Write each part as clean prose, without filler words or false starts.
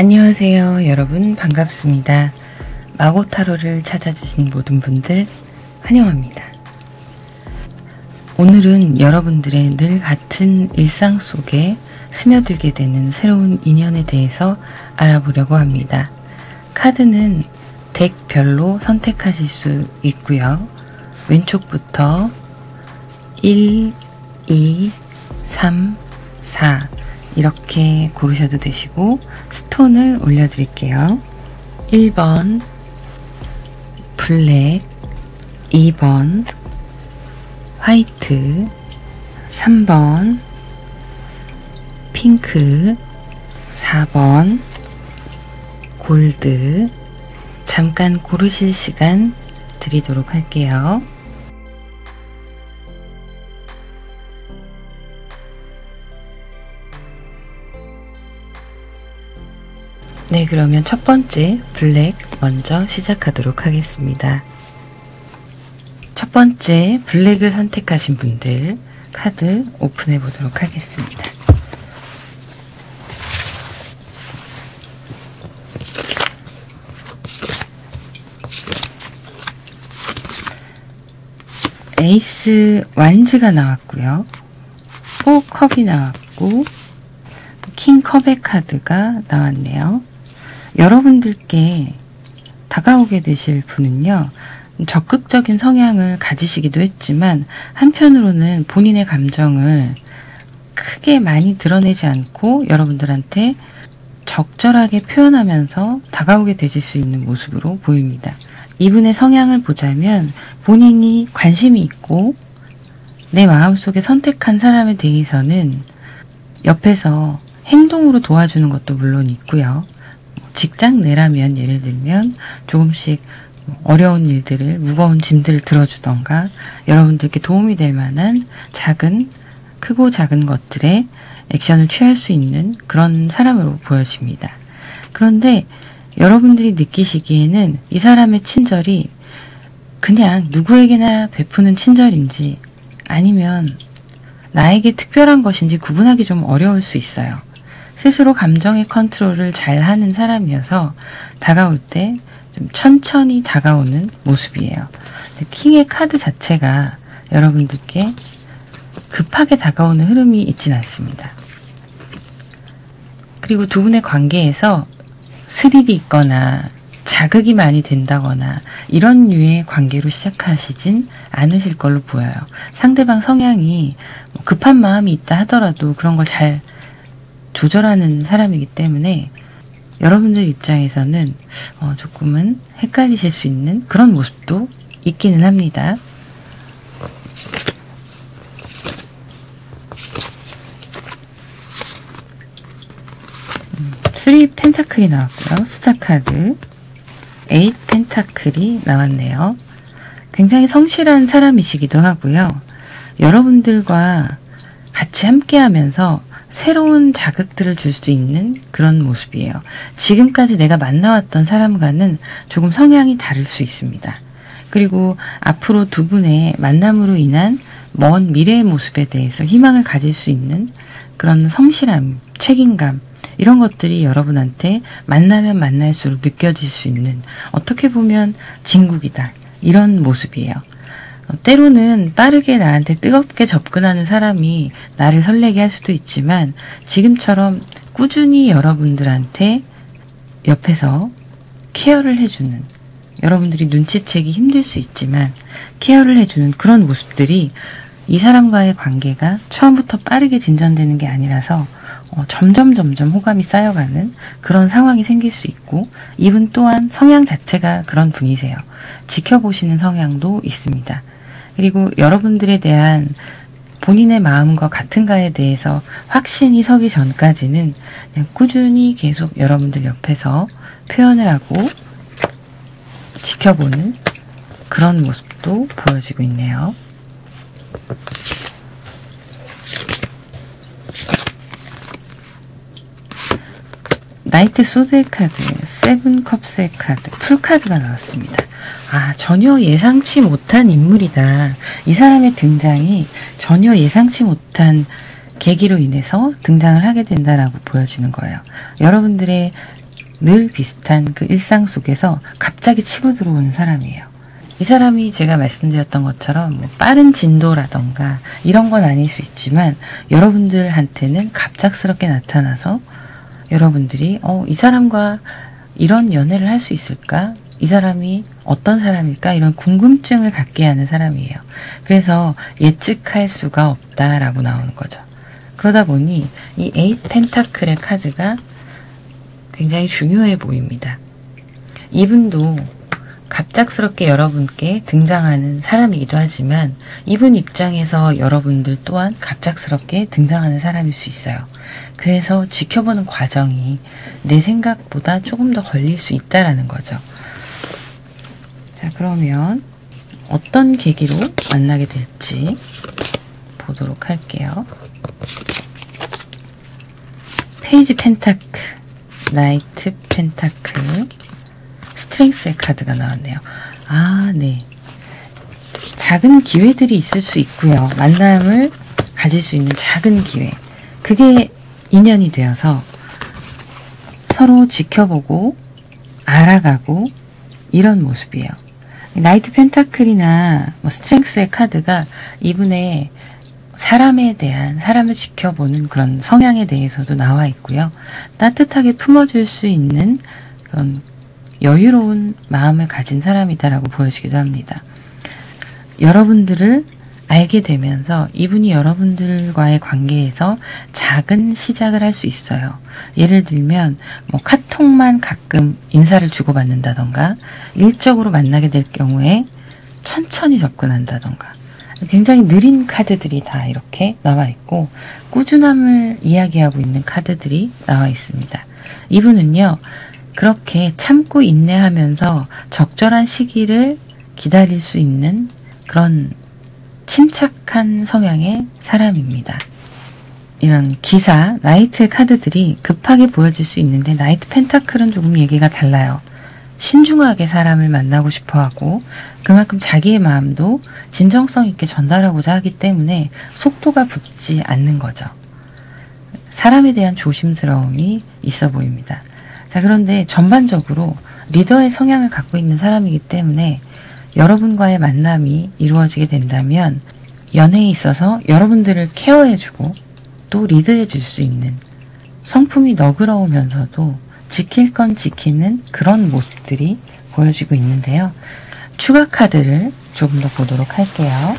안녕하세요. 여러분 반갑습니다. 마고타로를 찾아주신 모든 분들 환영합니다. 오늘은 여러분들의 늘 같은 일상 속에 스며들게 되는 새로운 인연에 대해서 알아보려고 합니다. 카드는 덱별로 선택하실 수 있고요. 왼쪽부터 1, 2, 3, 4 이렇게 고르셔도 되시고 스톤을 올려드릴게요. 1번 블랙, 2번 화이트, 3번 핑크, 4번 골드. 잠깐 고르실 시간 드리도록 할게요. 네, 그러면 첫 번째 블랙 먼저 시작하도록 하겠습니다. 첫 번째 블랙을 선택하신 분들 카드 오픈해 보도록 하겠습니다. 에이스 완즈가 나왔고요. 4컵이 나왔고 킹컵의 카드가 나왔네요. 여러분들께 다가오게 되실 분은요, 적극적인 성향을 가지시기도 했지만 한편으로는 본인의 감정을 크게 많이 드러내지 않고 여러분들한테 적절하게 표현하면서 다가오게 되실 수 있는 모습으로 보입니다. 이분의 성향을 보자면 본인이 관심이 있고 내 마음속에 선택한 사람에 대해서는 옆에서 행동으로 도와주는 것도 물론 있고요. 직장 내라면 예를 들면 조금씩 어려운 일들을, 무거운 짐들을 들어주던가 여러분들께 도움이 될 만한 크고 작은 것들에 액션을 취할 수 있는 그런 사람으로 보여집니다. 그런데 여러분들이 느끼시기에는 이 사람의 친절이 그냥 누구에게나 베푸는 친절인지 아니면 나에게 특별한 것인지 구분하기 좀 어려울 수 있어요. 스스로 감정의 컨트롤을 잘 하는 사람이어서 다가올 때 좀 천천히 다가오는 모습이에요. 킹의 카드 자체가 여러분들께 급하게 다가오는 흐름이 있진 않습니다. 그리고 두 분의 관계에서 스릴이 있거나 자극이 많이 된다거나 이런 류의 관계로 시작하시진 않으실 걸로 보여요. 상대방 성향이 급한 마음이 있다 하더라도 그런 걸 잘 조절하는 사람이기 때문에 여러분들 입장에서는 조금은 헷갈리실 수 있는 그런 모습도 있기는 합니다. 3 펜타클이 나왔고요. 스타카드 8 펜타클이 나왔네요. 굉장히 성실한 사람이시기도 하고요. 여러분들과 같이 함께 하면서 새로운 자극들을 줄 수 있는 그런 모습이에요. 지금까지 내가 만나왔던 사람과는 조금 성향이 다를 수 있습니다. 그리고 앞으로 두 분의 만남으로 인한 먼 미래의 모습에 대해서 희망을 가질 수 있는 그런 성실함, 책임감 이런 것들이 여러분한테 만나면 만날수록 느껴질 수 있는 어떻게 보면 진국이다 이런 모습이에요. 때로는 빠르게 나한테 뜨겁게 접근하는 사람이 나를 설레게 할 수도 있지만 지금처럼 꾸준히 여러분들한테 옆에서 케어를 해주는, 여러분들이 눈치채기 힘들 수 있지만 케어를 해주는 그런 모습들이 이 사람과의 관계가 처음부터 빠르게 진전되는 게 아니라서 점점 호감이 쌓여가는 그런 상황이 생길 수 있고, 이분 또한 성향 자체가 그런 분이세요. 지켜보시는 성향도 있습니다. 그리고 여러분들에 대한 본인의 마음과 같은가에 대해서 확신이 서기 전까지는 그냥 꾸준히 계속 여러분들 옆에서 표현을 하고 지켜보는 그런 모습도 보여지고 있네요. 나이트 소드의 카드, 세븐 컵스의 카드, 풀카드가 나왔습니다. 전혀 예상치 못한 인물이다. 이 사람의 등장이 전혀 예상치 못한 계기로 인해서 등장을 하게 된다라고 보여지는 거예요. 여러분들의 늘 비슷한 그 일상 속에서 갑자기 치고 들어오는 사람이에요. 이 사람이 제가 말씀드렸던 것처럼 뭐 빠른 진도라던가 이런 건 아닐 수 있지만 여러분들한테는 갑작스럽게 나타나서 여러분들이 이 사람과 이런 연애를 할 수 있을까? 이 사람이 어떤 사람일까? 이런 궁금증을 갖게 하는 사람이에요. 그래서 예측할 수가 없다라고 나오는 거죠. 그러다 보니 이 8 펜타클의 카드가 굉장히 중요해 보입니다. 이분도 갑작스럽게 여러분께 등장하는 사람이기도 하지만 이분 입장에서 여러분들 또한 갑작스럽게 등장하는 사람일 수 있어요. 그래서 지켜보는 과정이 내 생각보다 조금 더 걸릴 수 있다라는 거죠. 자, 그러면 어떤 계기로 만나게 될지 보도록 할게요. 페이지 펜타클, 나이트 펜타클, 스트렝스의 카드가 나왔네요. 아, 네. 작은 기회들이 있을 수 있고요. 만남을 가질 수 있는 작은 기회. 그게 인연이 되어서 서로 지켜보고 알아가고 이런 모습이에요. 나이트 펜타클이나 스트렝스의 카드가 이분의 사람에 대한, 사람을 지켜보는 그런 성향에 대해서도 나와 있고요. 따뜻하게 품어줄 수 있는 그런 여유로운 마음을 가진 사람이다라고 보여지기도 합니다. 여러분들을 알게 되면서 이분이 여러분들과의 관계에서 작은 시작을 할 수 있어요. 예를 들면 뭐 카톡만 가끔 인사를 주고받는다던가 일적으로 만나게 될 경우에 천천히 접근한다던가 굉장히 느린 카드들이 다 이렇게 나와 있고 꾸준함을 이야기하고 있는 카드들이 나와 있습니다. 이분은요. 그렇게 참고 인내하면서 적절한 시기를 기다릴 수 있는 그런 침착한 성향의 사람입니다. 이런 기사, 나이트 카드들이 급하게 보여질 수 있는데 나이트 펜타클은 조금 얘기가 달라요. 신중하게 사람을 만나고 싶어하고 그만큼 자기의 마음도 진정성 있게 전달하고자 하기 때문에 속도가 붙지 않는 거죠. 사람에 대한 조심스러움이 있어 보입니다. 자, 그런데 전반적으로 리더의 성향을 갖고 있는 사람이기 때문에 여러분과의 만남이 이루어지게 된다면 연애에 있어서 여러분들을 케어해주고 또 리드해줄 수 있는 성품이 너그러우면서도 지킬 건 지키는 그런 모습들이 보여지고 있는데요. 추가 카드를 조금 더 보도록 할게요.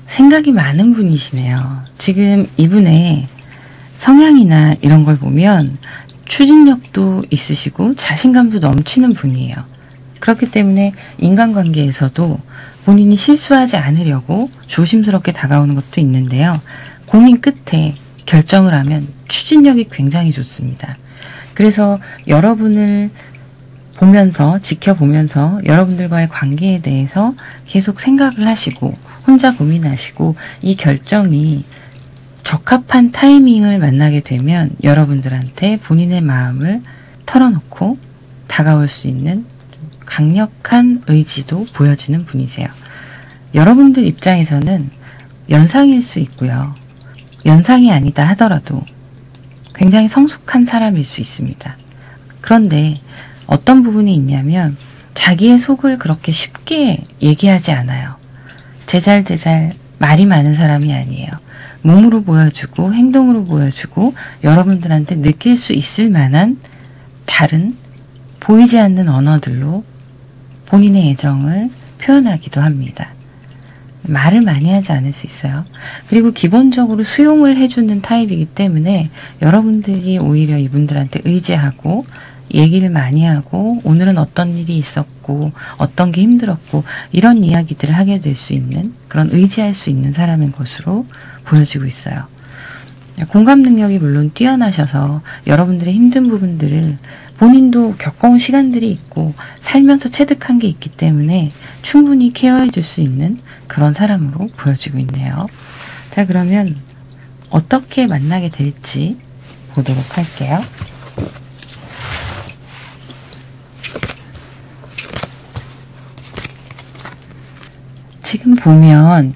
생각이 많은 분이시네요. 지금 이분의 성향이나 이런 걸 보면 추진력도 있으시고 자신감도 넘치는 분이에요. 그렇기 때문에 인간관계에서도 본인이 실수하지 않으려고 조심스럽게 다가오는 것도 있는데요. 고민 끝에 결정을 하면 추진력이 굉장히 좋습니다. 그래서 여러분을 보면서 지켜보면서 여러분들과의 관계에 대해서 계속 생각을 하시고 혼자 고민하시고 이 결정이 적합한 타이밍을 만나게 되면 여러분들한테 본인의 마음을 털어놓고 다가올 수 있는 강력한 의지도 보여지는 분이세요. 여러분들 입장에서는 연상일 수 있고요. 연상이 아니다 하더라도 굉장히 성숙한 사람일 수 있습니다. 그런데 어떤 부분이 있냐면 자기의 속을 그렇게 쉽게 얘기하지 않아요. 제잘제잘 말이 많은 사람이 아니에요. 몸으로 보여주고 행동으로 보여주고 여러분들한테 느낄 수 있을 만한 다른 보이지 않는 언어들로 본인의 애정을 표현하기도 합니다. 말을 많이 하지 않을 수 있어요. 그리고 기본적으로 수용을 해주는 타입이기 때문에 여러분들이 오히려 이분들한테 의지하고 얘기를 많이 하고 오늘은 어떤 일이 있었고 어떤 게 힘들었고 이런 이야기들을 하게 될 수 있는 그런 의지할 수 있는 사람인 것으로 보여지고 있어요. 공감 능력이 물론 뛰어나셔서 여러분들의 힘든 부분들을 본인도 겪어온 시간들이 있고 살면서 체득한 게 있기 때문에 충분히 케어해 줄 수 있는 그런 사람으로 보여지고 있네요. 자, 그러면 어떻게 만나게 될지 보도록 할게요. 지금 보면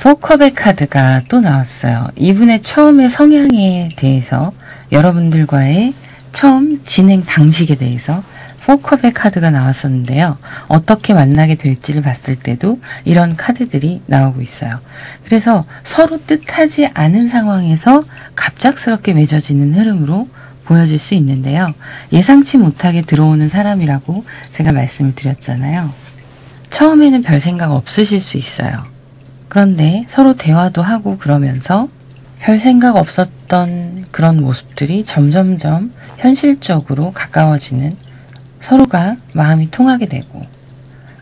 포컵의 카드가 또 나왔어요. 이분의 처음의 성향에 대해서, 여러분들과의 처음 진행 방식에 대해서 포컵의 카드가 나왔었는데요. 어떻게 만나게 될지를 봤을 때도 이런 카드들이 나오고 있어요. 그래서 서로 뜻하지 않은 상황에서 갑작스럽게 맺어지는 흐름으로 보여질 수 있는데요. 예상치 못하게 들어오는 사람이라고 제가 말씀을 드렸잖아요. 처음에는 별 생각 없으실 수 있어요. 그런데 서로 대화도 하고 그러면서 별 생각 없었던 그런 모습들이 점점점 현실적으로 가까워지는, 서로가 마음이 통하게 되고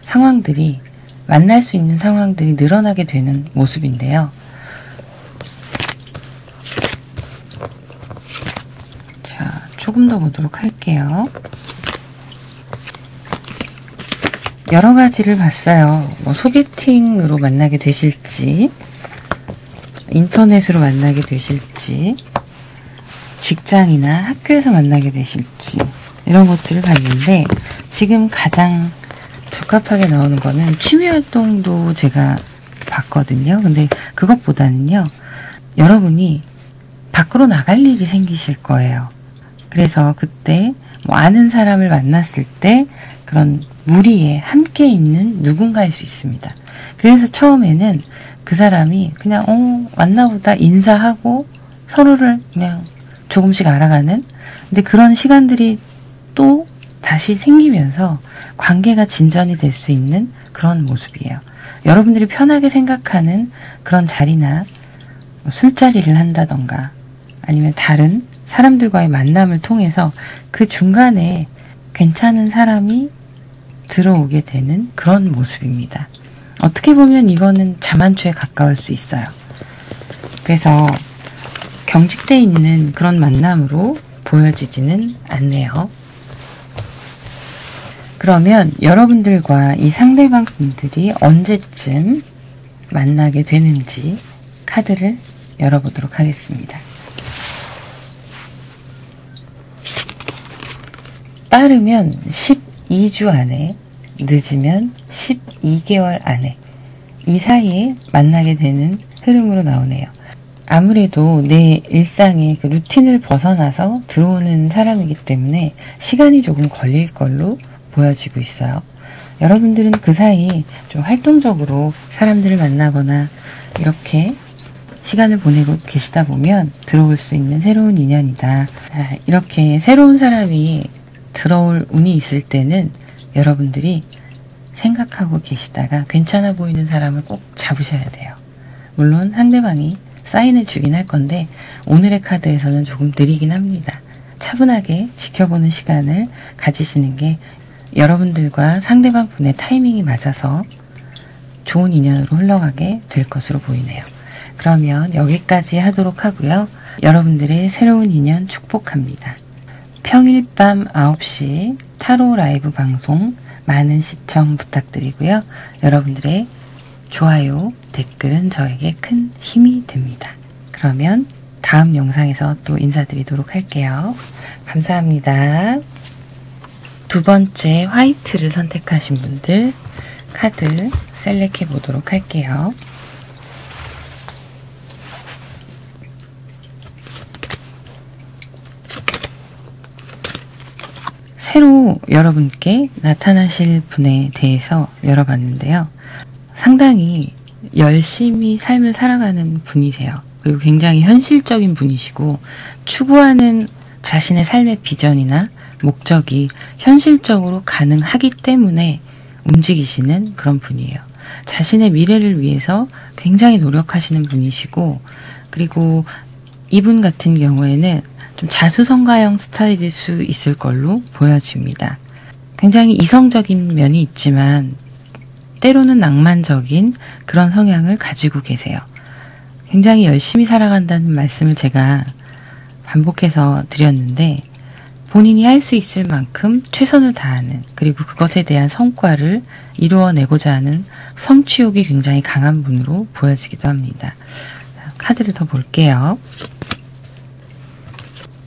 상황들이, 만날 수 있는 상황들이 늘어나게 되는 모습인데요. 자, 조금 더 보도록 할게요. 여러 가지를 봤어요. 뭐 소개팅으로 만나게 되실지, 인터넷으로 만나게 되실지, 직장이나 학교에서 만나게 되실지, 이런 것들을 봤는데, 지금 가장 적합하게 나오는 거는 취미활동도 제가 봤거든요. 근데 그것보다는요, 여러분이 밖으로 나갈 일이 생기실 거예요. 그래서 그때 뭐 아는 사람을 만났을 때 그런 무리에 함께 있는 누군가일 수 있습니다. 그래서 처음에는 그 사람이 그냥 왔나보다 인사하고 서로를 그냥 조금씩 알아가는, 근데 그런 시간들이 또 다시 생기면서 관계가 진전이 될 수 있는 그런 모습이에요. 여러분들이 편하게 생각하는 그런 자리나 술자리를 한다던가 아니면 다른 사람들과의 만남을 통해서 그 중간에 괜찮은 사람이 들어오게 되는 그런 모습입니다. 어떻게 보면 이거는 자만추에 가까울 수 있어요. 그래서 경직되어 있는 그런 만남으로 보여지지는 않네요. 그러면 여러분들과 이 상대방 분들이 언제쯤 만나게 되는지 카드를 열어보도록 하겠습니다. 빠르면 12주 안에, 늦으면 12개월 안에, 이 사이에 만나게 되는 흐름으로 나오네요. 아무래도 내 일상의 그 루틴을 벗어나서 들어오는 사람이기 때문에 시간이 조금 걸릴 걸로 보여지고 있어요. 여러분들은 그 사이 좀 활동적으로 사람들을 만나거나 이렇게 시간을 보내고 계시다 보면 들어올 수 있는 새로운 인연이다. 이렇게 새로운 사람이 들어올 운이 있을 때는 여러분들이 생각하고 계시다가 괜찮아 보이는 사람을 꼭 잡으셔야 돼요. 물론 상대방이 사인을 주긴 할 건데 오늘의 카드에서는 조금 느리긴 합니다. 차분하게 지켜보는 시간을 가지시는 게 여러분들과 상대방 분의 타이밍이 맞아서 좋은 인연으로 흘러가게 될 것으로 보이네요. 그러면 여기까지 하도록 하고요. 여러분들의 새로운 인연 축복합니다. 평일 밤 9시 타로 라이브 방송 많은 시청 부탁드리고요. 여러분들의 좋아요, 댓글은 저에게 큰 힘이 됩니다. 그러면 다음 영상에서 또 인사드리도록 할게요. 감사합니다. 두 번째 화이트를 선택하신 분들 카드 셀렉해 보도록 할게요. 새로 여러분께 나타나실 분에 대해서 열어봤는데요. 상당히 열심히 삶을 살아가는 분이세요. 그리고 굉장히 현실적인 분이시고 추구하는 자신의 삶의 비전이나 목적이 현실적으로 가능하기 때문에 움직이시는 그런 분이에요. 자신의 미래를 위해서 굉장히 노력하시는 분이시고, 그리고 이분 같은 경우에는 좀 자수성가형 스타일일 수 있을 걸로 보여집니다. 굉장히 이성적인 면이 있지만 때로는 낭만적인 그런 성향을 가지고 계세요. 굉장히 열심히 살아간다는 말씀을 제가 반복해서 드렸는데 본인이 할 수 있을 만큼 최선을 다하는, 그리고 그것에 대한 성과를 이루어내고자 하는 성취욕이 굉장히 강한 분으로 보여지기도 합니다. 카드를 더 볼게요.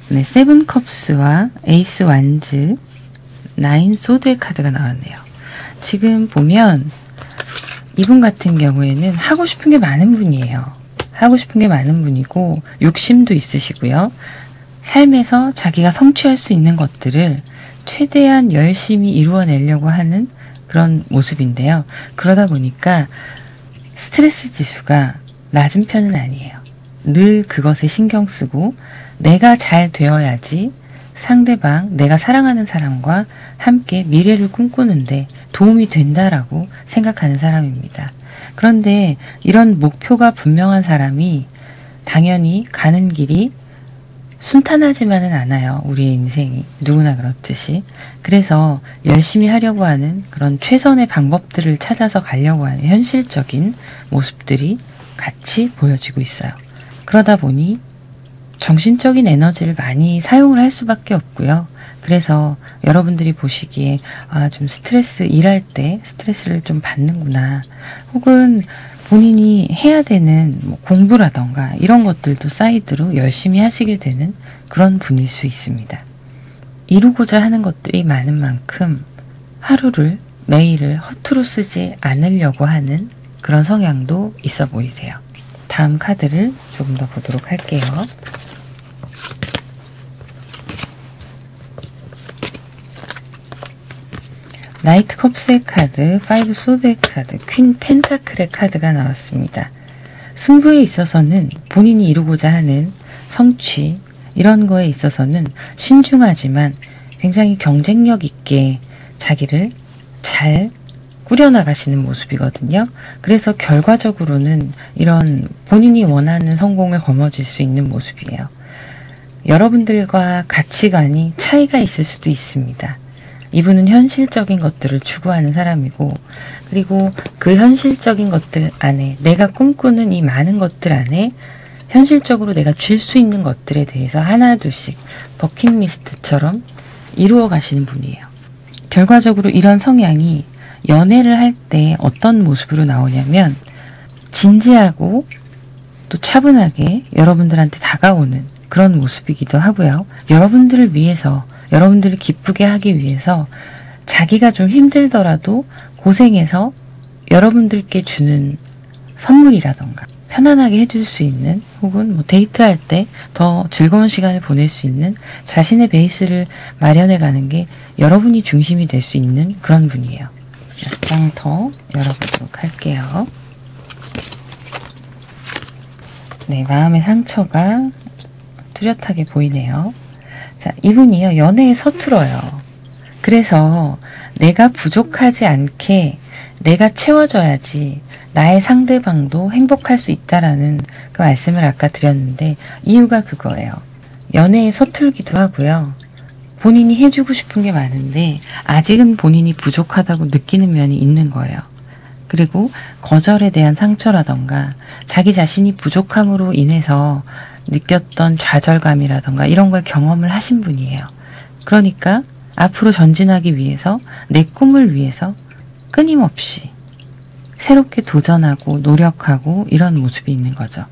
네, 세븐 컵스와 에이스 완즈, 나인 소드의 카드가 나왔네요. 지금 보면 이분 같은 경우에는 하고 싶은 게 많은 분이에요. 하고 싶은 게 많은 분이고 욕심도 있으시고요. 삶에서 자기가 성취할 수 있는 것들을 최대한 열심히 이루어내려고 하는 그런 모습인데요. 그러다 보니까 스트레스 지수가 낮은 편은 아니에요. 늘 그것에 신경 쓰고 내가 잘 되어야지 상대방, 내가 사랑하는 사람과 함께 미래를 꿈꾸는데 도움이 된다라고 생각하는 사람입니다. 그런데 이런 목표가 분명한 사람이 당연히 가는 길이 순탄하지만은 않아요. 우리의 인생이. 누구나 그렇듯이. 그래서 열심히 하려고 하는 그런 최선의 방법들을 찾아서 가려고 하는 현실적인 모습들이 같이 보여지고 있어요. 그러다 보니 정신적인 에너지를 많이 사용을 할 수밖에 없고요. 그래서 여러분들이 보시기에 좀 스트레스, 일할 때 스트레스를 좀 받는구나. 혹은 본인이 해야 되는 공부라던가 이런 것들도 사이드로 열심히 하시게 되는 그런 분일 수 있습니다. 이루고자 하는 것들이 많은 만큼 하루를, 매일을 허투루 쓰지 않으려고 하는 그런 성향도 있어 보이세요. 다음 카드를 조금 더 보도록 할게요. 나이트 컵스의 카드, 파이브 소드의 카드, 퀸 펜타클의 카드가 나왔습니다. 승부에 있어서는 본인이 이루고자 하는 성취, 이런 거에 있어서는 신중하지만 굉장히 경쟁력 있게 자기를 잘 꾸려나가시는 모습이거든요. 그래서 결과적으로는 이런 본인이 원하는 성공을 거머쥘 수 있는 모습이에요. 여러분들과 가치관이 차이가 있을 수도 있습니다. 이분은 현실적인 것들을 추구하는 사람이고, 그리고 그 현실적인 것들 안에, 내가 꿈꾸는 이 많은 것들 안에 현실적으로 내가 줄 수 있는 것들에 대해서 하나둘씩 버킷리스트처럼 이루어 가시는 분이에요. 결과적으로 이런 성향이 연애를 할 때 어떤 모습으로 나오냐면 진지하고 또 차분하게 여러분들한테 다가오는 그런 모습이기도 하고요. 여러분들을 위해서, 여러분들을 기쁘게 하기 위해서 자기가 좀 힘들더라도 고생해서 여러분들께 주는 선물이라던가 편안하게 해줄 수 있는, 혹은 데이트할 때 더 즐거운 시간을 보낼 수 있는 자신의 베이스를 마련해 가는 게 여러분이 중심이 될 수 있는 그런 분이에요. 몇 장 더 열어보도록 할게요. 네, 마음의 상처가 뚜렷하게 보이네요. 자, 이분이요, 연애에 서툴어요. 그래서 내가 부족하지 않게 내가 채워줘야지 나의 상대방도 행복할 수 있다라는 그 말씀을 아까 드렸는데, 이유가 그거예요. 연애에 서툴기도 하고요. 본인이 해주고 싶은 게 많은데 아직은 본인이 부족하다고 느끼는 면이 있는 거예요. 그리고 거절에 대한 상처라던가 자기 자신이 부족함으로 인해서 느꼈던 좌절감이라던가 이런 걸 경험을 하신 분이에요. 그러니까 앞으로 전진하기 위해서, 내 꿈을 위해서 끊임없이 새롭게 도전하고 노력하고 이런 모습이 있는 거죠.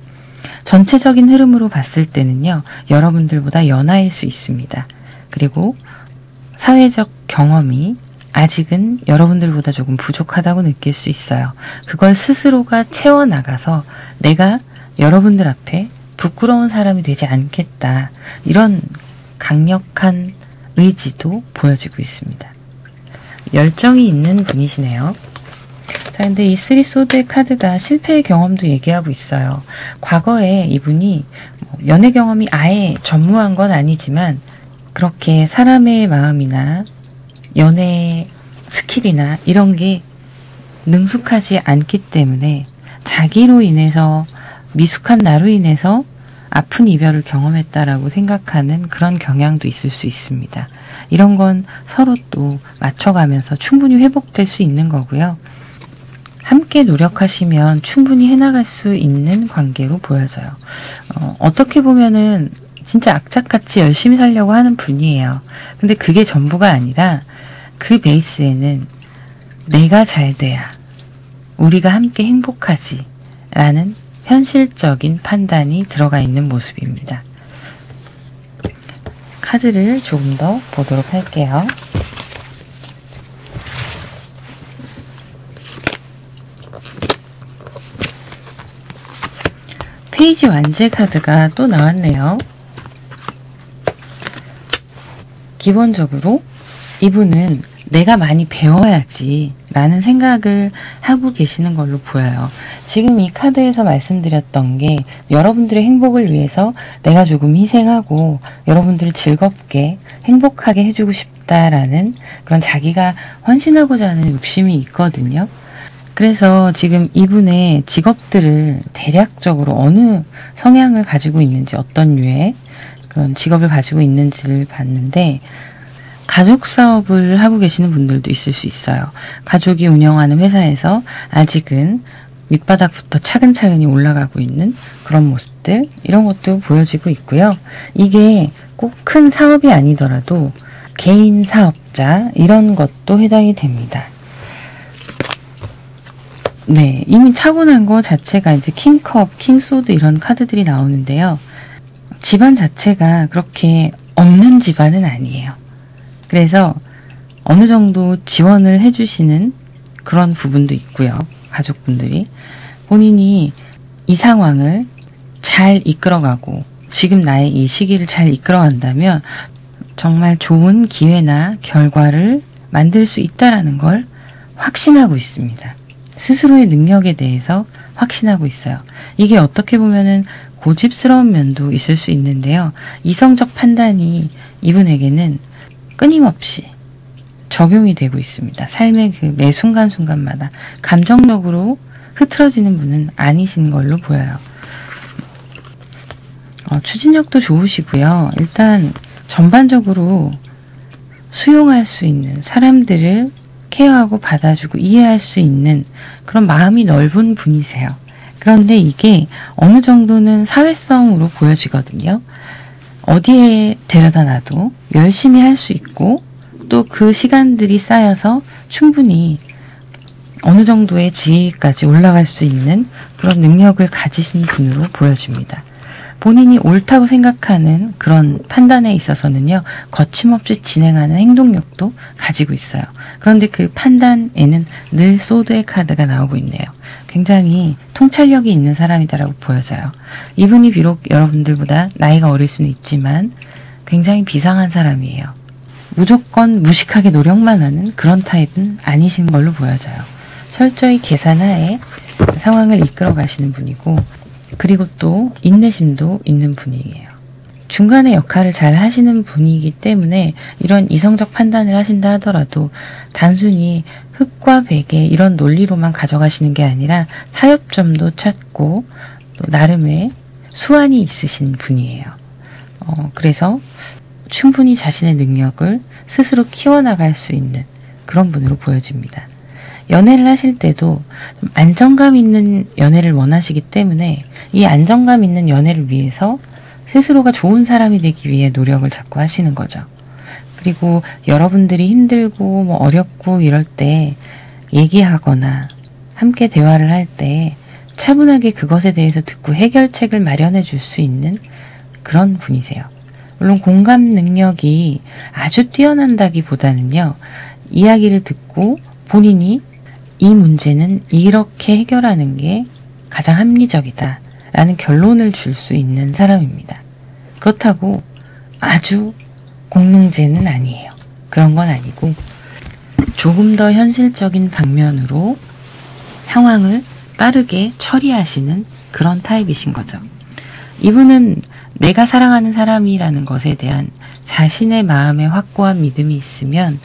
전체적인 흐름으로 봤을 때는요, 여러분들보다 연하일 수 있습니다. 그리고 사회적 경험이 아직은 여러분들보다 조금 부족하다고 느낄 수 있어요. 그걸 스스로가 채워나가서 내가 여러분들 앞에 부끄러운 사람이 되지 않겠다, 이런 강력한 의지도 보여지고 있습니다. 열정이 있는 분이시네요. 자, 근데 이 쓰리 소드의 카드가 실패의 경험도 얘기하고 있어요. 과거에 이분이 연애 경험이 아예 전무한 건 아니지만 그렇게 사람의 마음이나 연애 스킬이나 이런 게 능숙하지 않기 때문에 자기로 인해서, 미숙한 나로 인해서 아픈 이별을 경험했다라고 생각하는 그런 경향도 있을 수 있습니다. 이런 건 서로 또 맞춰가면서 충분히 회복될 수 있는 거고요. 함께 노력하시면 충분히 해나갈 수 있는 관계로 보여져요. 어떻게 보면은 진짜 악착같이 열심히 살려고 하는 분이에요. 근데 그게 전부가 아니라 그 베이스에는 내가 잘 돼야 우리가 함께 행복하지 라는 현실적인 판단이 들어가 있는 모습입니다. 카드를 조금 더 보도록 할게요. 페이지 완제 카드가 또 나왔네요. 기본적으로 이분은 내가 많이 배워야지 라는 생각을 하고 계시는 걸로 보여요. 지금 이 카드에서 말씀드렸던 게 여러분들의 행복을 위해서 내가 조금 희생하고 여러분들을 즐겁게 행복하게 해주고 싶다라는 그런 자기가 헌신하고자 하는 욕심이 있거든요. 그래서 지금 이분의 직업들을 대략적으로 어느 성향을 가지고 있는지, 어떤 류의 그런 직업을 가지고 있는지를 봤는데, 가족 사업을 하고 계시는 분들도 있을 수 있어요. 가족이 운영하는 회사에서 아직은 밑바닥부터 차근차근히 올라가고 있는 그런 모습들, 이런 것도 보여지고 있고요. 이게 꼭 큰 사업이 아니더라도 개인 사업자, 이런 것도 해당이 됩니다. 네, 이미 타고난 거 자체가 이제 킹컵, 킹소드 이런 카드들이 나오는데요. 집안 자체가 그렇게 없는 집안은 아니에요. 그래서 어느 정도 지원을 해주시는 그런 부분도 있고요. 가족분들이 본인이 이 상황을 잘 이끌어가고 지금 나의 이 시기를 잘 이끌어간다면 정말 좋은 기회나 결과를 만들 수 있다라는 걸 확신하고 있습니다. 스스로의 능력에 대해서 확신하고 있어요. 이게 어떻게 보면은 고집스러운 면도 있을 수 있는데요. 이성적 판단이 이분에게는 끊임없이 적용이 되고 있습니다. 삶의 그 매 순간순간마다 감정적으로 흐트러지는 분은 아니신 걸로 보여요. 추진력도 좋으시고요. 일단 전반적으로 수용할 수 있는, 사람들을 케어하고 받아주고 이해할 수 있는 그런 마음이 넓은 분이세요. 그런데 이게 어느 정도는 사회성으로 보여지거든요. 어디에 데려다 놔도 열심히 할 수 있고 또 그 시간들이 쌓여서 충분히 어느 정도의 지위까지 올라갈 수 있는 그런 능력을 가지신 분으로 보여집니다. 본인이 옳다고 생각하는 그런 판단에 있어서는요, 거침없이 진행하는 행동력도 가지고 있어요. 그런데 그 판단에는 늘 소드의 카드가 나오고 있네요. 굉장히 통찰력이 있는 사람이다라고 보여져요. 이분이 비록 여러분들보다 나이가 어릴 수는 있지만 굉장히 비상한 사람이에요. 무조건 무식하게 노력만 하는 그런 타입은 아니신 걸로 보여져요. 철저히 계산하에 상황을 이끌어 가시는 분이고, 그리고 또 인내심도 있는 분이에요. 중간에 역할을 잘 하시는 분이기 때문에 이런 이성적 판단을 하신다 하더라도 단순히 흑과 백의 이런 논리로만 가져가시는 게 아니라 타협점도 찾고 또 나름의 수완이 있으신 분이에요. 그래서 충분히 자신의 능력을 스스로 키워나갈 수 있는 그런 분으로 보여집니다. 연애를 하실 때도 좀 안정감 있는 연애를 원하시기 때문에 이 안정감 있는 연애를 위해서 스스로가 좋은 사람이 되기 위해 노력을 자꾸 하시는 거죠. 그리고 여러분들이 힘들고 뭐 어렵고 이럴 때 얘기하거나 함께 대화를 할 때 차분하게 그것에 대해서 듣고 해결책을 마련해 줄 수 있는 그런 분이세요. 물론 공감 능력이 아주 뛰어난다기보다는요, 이야기를 듣고 본인이 이 문제는 이렇게 해결하는 게 가장 합리적이다 라는 결론을 줄 수 있는 사람입니다. 그렇다고 아주 공능제는 아니에요. 그런 건 아니고 조금 더 현실적인 방면으로 상황을 빠르게 처리하시는 그런 타입이신 거죠. 이분은 내가 사랑하는 사람이라는 것에 대한 자신의 마음의 확고한 믿음이 있으면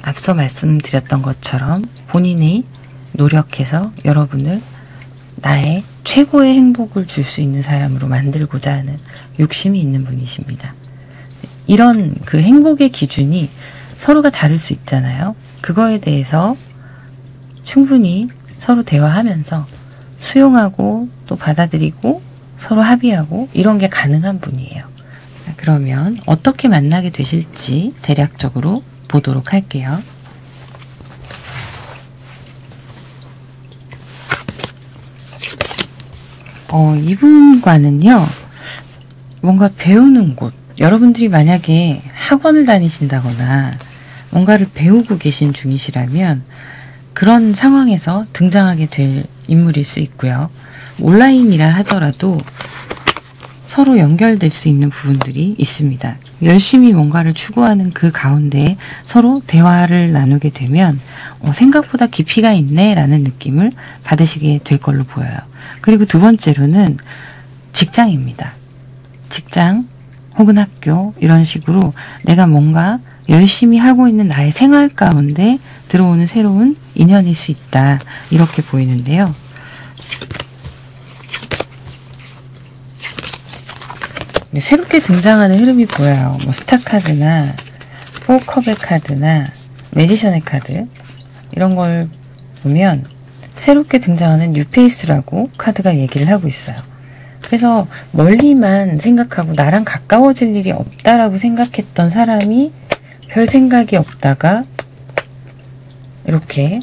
앞서 말씀드렸던 것처럼 본인이 노력해서 여러분을 나의 최고의 행복을 줄 수 있는 사람으로 만들고자 하는 욕심이 있는 분이십니다. 이런 그 행복의 기준이 서로가 다를 수 있잖아요. 그거에 대해서 충분히 서로 대화하면서 수용하고 또 받아들이고 서로 합의하고 이런 게 가능한 분이에요. 그러면 어떻게 만나게 되실지 대략적으로 보도록 할게요. 이분과는요, 뭔가 배우는 곳, 여러분들이 만약에 학원을 다니신다거나 뭔가를 배우고 계신 중이시라면 그런 상황에서 등장하게 될 인물일 수 있고요. 온라인이라 하더라도 서로 연결될 수 있는 부분들이 있습니다. 열심히 뭔가를 추구하는 그 가운데 서로 대화를 나누게 되면 생각보다 깊이가 있네 라는 느낌을 받으시게 될 걸로 보여요. 그리고 두 번째로는 직장입니다. 직장 혹은 학교 이런 식으로 내가 뭔가 열심히 하고 있는 나의 생활 가운데 들어오는 새로운 인연일 수 있다 이렇게 보이는데요. 새롭게 등장하는 흐름이 보여요. 뭐 스타카드나 포커백 카드나 매지션의 카드 이런 걸 보면 새롭게 등장하는 뉴페이스라고 카드가 얘기를 하고 있어요. 그래서 멀리만 생각하고 나랑 가까워질 일이 없다라고 생각했던 사람이 별 생각이 없다가 이렇게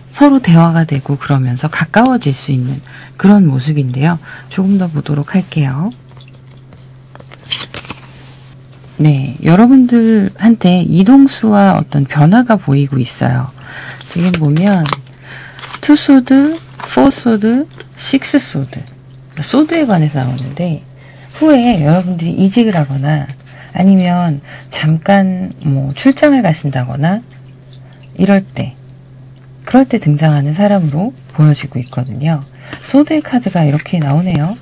서로 대화가 되고 그러면서 가까워질 수 있는 그런 모습인데요. 조금 더 보도록 할게요. 네, 여러분들한테 이동수와 어떤 변화가 보이고 있어요. 지금 보면 투소드, 포소드, 식스소드 소드에 관해서 나오는데 후에 여러분들이 이직을 하거나 아니면 잠깐 뭐 출장을 가신다거나 그럴 때 등장하는 사람으로 보여지고 있거든요. 소드의 카드가 이렇게 나오네요.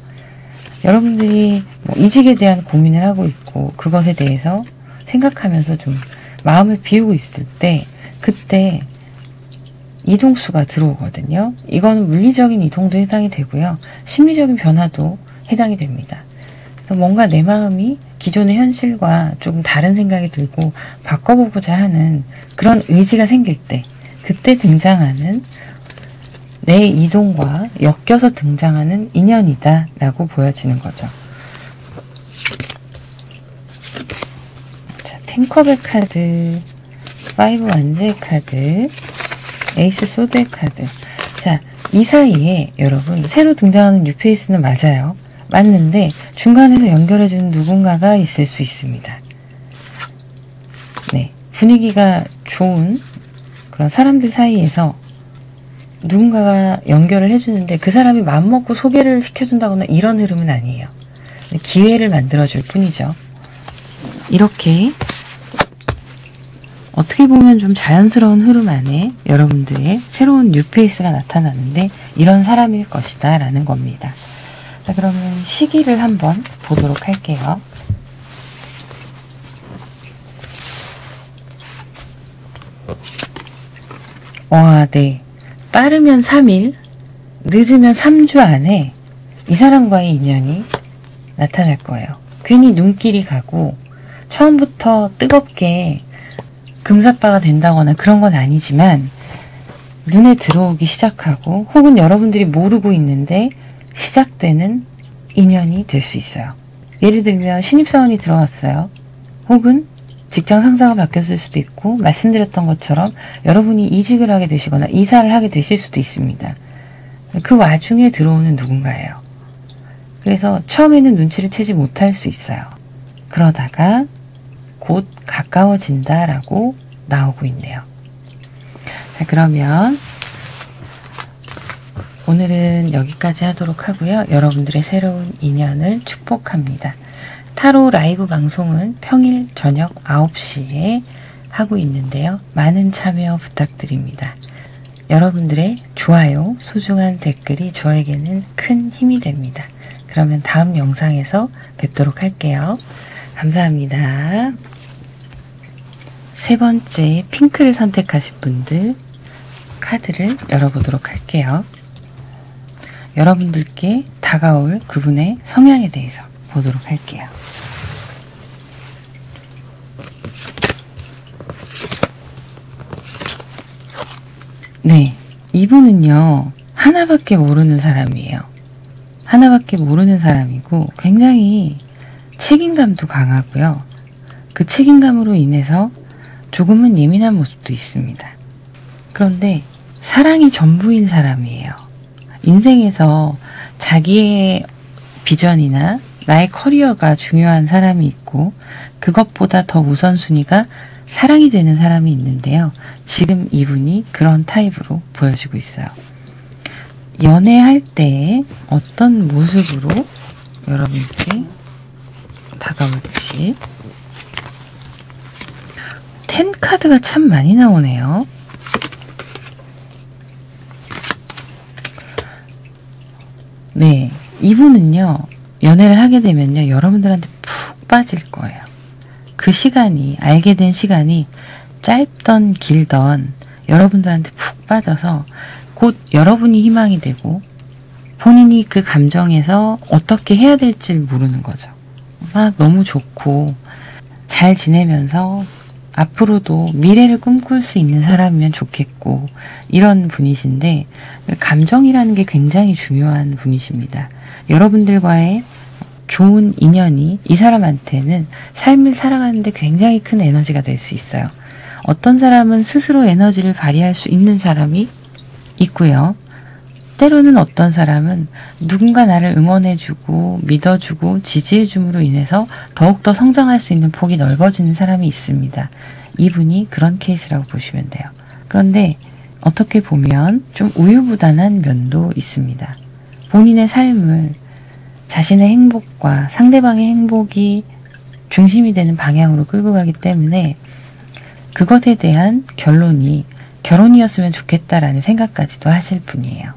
여러분들이 뭐 이직에 대한 고민을 하고 있고 그것에 대해서 생각하면서 좀 마음을 비우고 있을 때 그때 이동수가 들어오거든요. 이거는 물리적인 이동도 해당이 되고요. 심리적인 변화도 해당이 됩니다. 그래서 뭔가 내 마음이 기존의 현실과 조금 다른 생각이 들고 바꿔보고자 하는 그런 의지가 생길 때 그때 등장하는 내 이동과 엮여서 등장하는 인연이다 라고 보여지는 거죠. 자, 탱커백 카드, 5 완제의 카드, 에이스 소드의 카드. 자, 이 사이에 여러분 새로 등장하는 뉴페이스는 맞아요. 맞는데 중간에서 연결해주는 누군가가 있을 수 있습니다. 네, 분위기가 좋은 그런 사람들 사이에서 누군가가 연결을 해주는데 그 사람이 마음먹고 소개를 시켜준다거나 이런 흐름은 아니에요. 기회를 만들어줄 뿐이죠. 이렇게 어떻게 보면 좀 자연스러운 흐름 안에 여러분들의 새로운 뉴페이스가 나타나는데 이런 사람일 것이다 라는 겁니다. 자, 그러면 시기를 한번 보도록 할게요. 와, 네. 빠르면 3일, 늦으면 3주 안에 이 사람과의 인연이 나타날 거예요. 괜히 눈길이 가고 처음부터 뜨겁게 금사빠가 된다거나 그런 건 아니지만 눈에 들어오기 시작하고 혹은 여러분들이 모르고 있는데 시작되는 인연이 될 수 있어요. 예를 들면 신입사원이 들어왔어요. 혹은 직장 상사가 바뀌었을 수도 있고 말씀드렸던 것처럼 여러분이 이직을 하게 되시거나 이사를 하게 되실 수도 있습니다. 그 와중에 들어오는 누군가예요. 그래서 처음에는 눈치를 채지 못할 수 있어요. 그러다가 곧 가까워진다라고 나오고 있네요. 자, 그러면 오늘은 여기까지 하도록 하고요. 여러분들의 새로운 인연을 축복합니다. 타로 라이브 방송은 평일 저녁 9시에 하고 있는데요. 많은 참여 부탁드립니다. 여러분들의 좋아요, 소중한 댓글이 저에게는 큰 힘이 됩니다. 그러면 다음 영상에서 뵙도록 할게요. 감사합니다. 세 번째 핑크를 선택하신 분들 카드를 열어보도록 할게요. 여러분들께 다가올 그분의 성향에 대해서 보도록 할게요. 네, 이분은요 하나밖에 모르는 사람이에요. 하나밖에 모르는 사람이고 굉장히 책임감도 강하고요. 그 책임감으로 인해서 조금은 예민한 모습도 있습니다. 그런데 사랑이 전부인 사람이에요. 인생에서 자기의 비전이나 나의 커리어가 중요한 사람이 있고 그것보다 더 우선순위가 사랑이 되는 사람이 있는데요. 지금 이분이 그런 타입으로 보여지고 있어요. 연애할 때 어떤 모습으로 여러분께 다가올지. 10 카드가 참 많이 나오네요. 네, 이분은요, 연애를 하게 되면요, 여러분들한테 푹 빠질 거예요. 그 시간이, 알게 된 시간이 짧던 길던 여러분들한테 푹 빠져서 곧 여러분이 희망이 되고 본인이 그 감정에서 어떻게 해야 될지 모르는 거죠. 막 너무 좋고 잘 지내면서 앞으로도 미래를 꿈꿀 수 있는 사람이면 좋겠고 이런 분이신데, 감정이라는 게 굉장히 중요한 분이십니다. 여러분들과의 좋은 인연이 이 사람한테는 삶을 살아가는데 굉장히 큰 에너지가 될 수 있어요. 어떤 사람은 스스로 에너지를 발휘할 수 있는 사람이 있고요. 때로는 어떤 사람은 누군가 나를 응원해주고 믿어주고 지지해줌으로 인해서 더욱더 성장할 수 있는 폭이 넓어지는 사람이 있습니다. 이분이 그런 케이스라고 보시면 돼요. 그런데 어떻게 보면 좀 우유부단한 면도 있습니다. 본인의 삶을 자신의 행복과 상대방의 행복이 중심이 되는 방향으로 끌고 가기 때문에 그것에 대한 결론이 결혼이었으면 좋겠다라는 생각까지도 하실 분이에요.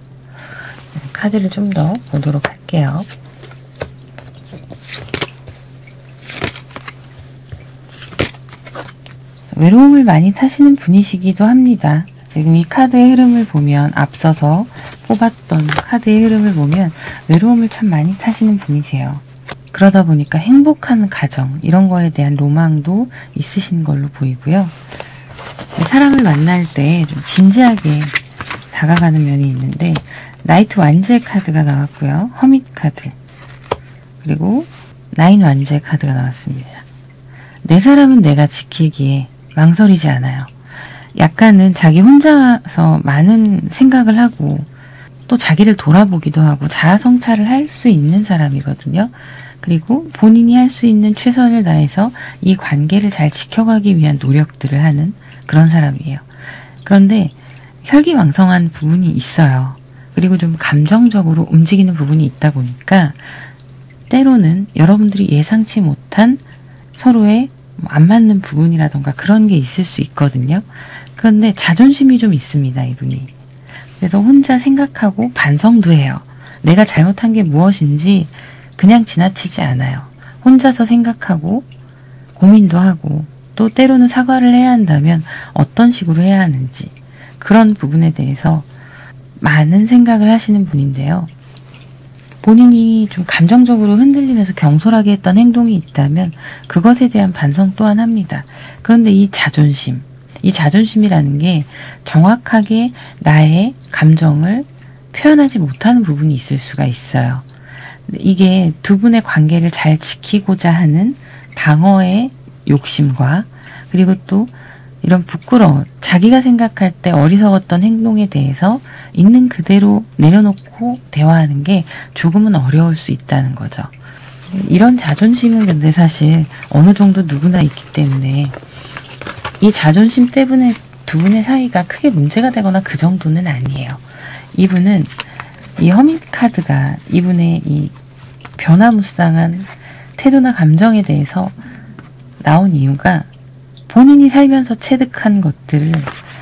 카드를 좀 더 보도록 할게요. 외로움을 많이 타시는 분이시기도 합니다. 지금 이 카드의 흐름을 보면, 앞서서 뽑았던 카드의 흐름을 보면 외로움을 참 많이 타시는 분이세요. 그러다 보니까 행복한 가정, 이런 거에 대한 로망도 있으신 걸로 보이고요. 사람을 만날 때 좀 진지하게 다가가는 면이 있는데, 나이트 완제 카드가 나왔고요. 허밋 카드, 그리고 9 완제 카드가 나왔습니다. 내 사람은 내가 지키기에 망설이지 않아요. 약간은 자기 혼자서 많은 생각을 하고 또 자기를 돌아보기도 하고 자아 성찰을 할 수 있는 사람이거든요. 그리고 본인이 할 수 있는 최선을 다해서 이 관계를 잘 지켜가기 위한 노력들을 하는 그런 사람이에요. 그런데 혈기왕성한 부분이 있어요. 그리고 좀 감정적으로 움직이는 부분이 있다 보니까 때로는 여러분들이 예상치 못한 서로의 안 맞는 부분이라던가 그런 게 있을 수 있거든요. 그런데 자존심이 좀 있습니다, 이분이. 그래서 혼자 생각하고 반성도 해요. 내가 잘못한 게 무엇인지 그냥 지나치지 않아요. 혼자서 생각하고 고민도 하고, 또 때로는 사과를 해야 한다면 어떤 식으로 해야 하는지, 그런 부분에 대해서 많은 생각을 하시는 분인데요. 본인이 좀 감정적으로 흔들리면서 경솔하게 했던 행동이 있다면 그것에 대한 반성 또한 합니다. 그런데 이 자존심이라는 게 정확하게 나의 감정을 표현하지 못하는 부분이 있을 수가 있어요. 이게 두 분의 관계를 잘 지키고자 하는 방어의 욕심과, 그리고 또 이런 부끄러운, 자기가 생각할 때 어리석었던 행동에 대해서 있는 그대로 내려놓고 대화하는 게 조금은 어려울 수 있다는 거죠. 이런 자존심은 근데 사실 어느 정도 누구나 있기 때문에 이 자존심 때문에 두 분의 사이가 크게 문제가 되거나 그 정도는 아니에요. 이분은, 이 허밋 카드가 이분의 이 변화무쌍한 태도나 감정에 대해서 나온 이유가 본인이 살면서 체득한 것들을